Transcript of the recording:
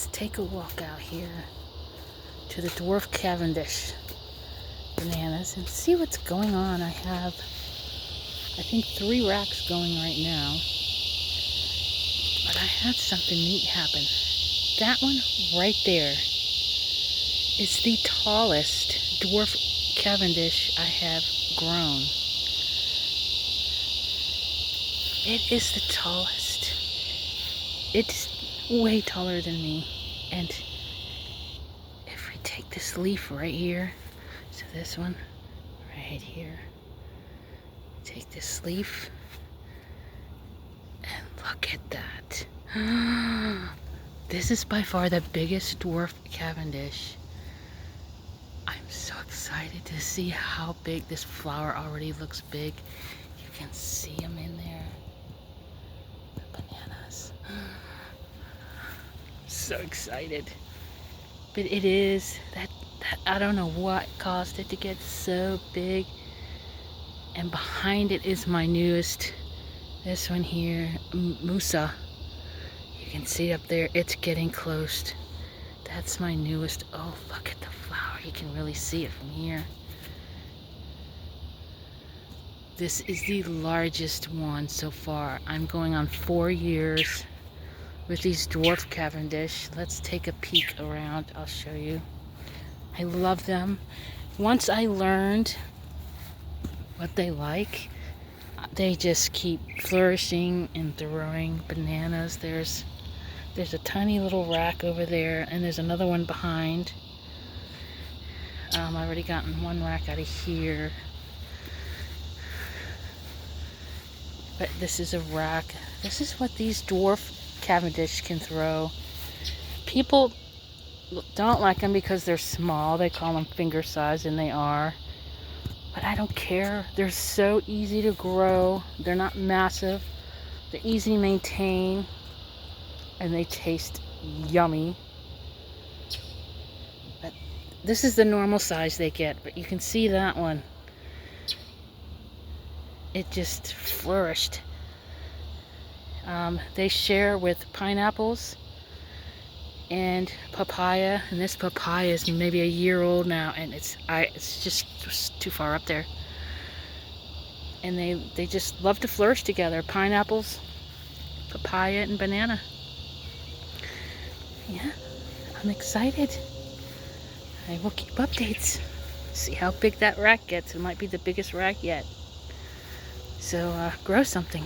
let's take a walk out here to the Dwarf Cavendish bananas and see what's going on. I have, I think, 3 racks going right now, but I had something neat happen. That one right there is the tallest Dwarf Cavendish I have grown. It is the tallest. It's way taller than me. And if we take this leaf right here, so this one right here, take this leaf and look at that. This is by far the biggest Dwarf Cavendish. I'm so excited to see how big this flower already looks big. You can see them in there. The bananas. So excited. But it is that I don't know what caused it to get so big. And behind it is my newest, this one here, Musa. You can see up there, it's getting close. That's my newest. Oh, look at the flower. You can really see it from here. This is the largest one so far. I'm going on 4 years with these Dwarf Cavendish. Let's take a peek around. I'll show you. I love them. Once I learned what they like, they just keep flourishing and throwing bananas. There's a tiny little rack over there, and there's another one behind. I've already gotten 1 rack out of here. But this is a rack. This is what these Dwarf Cavendish can throw. People don't like them because they're small. They call them finger size, and they are. But I don't care. They're so easy to grow. They're not massive. They're easy to maintain. And they taste yummy. But this is the normal size they get. But you can see that one. It just flourished. They share with pineapples and papaya, and this papaya is maybe a year old now, and it's just too far up there. And they just love to flourish together. Pineapples, papaya, and banana. Yeah, I'm excited. I will keep updates. See how big that rack gets. It might be the biggest rack yet. So grow something.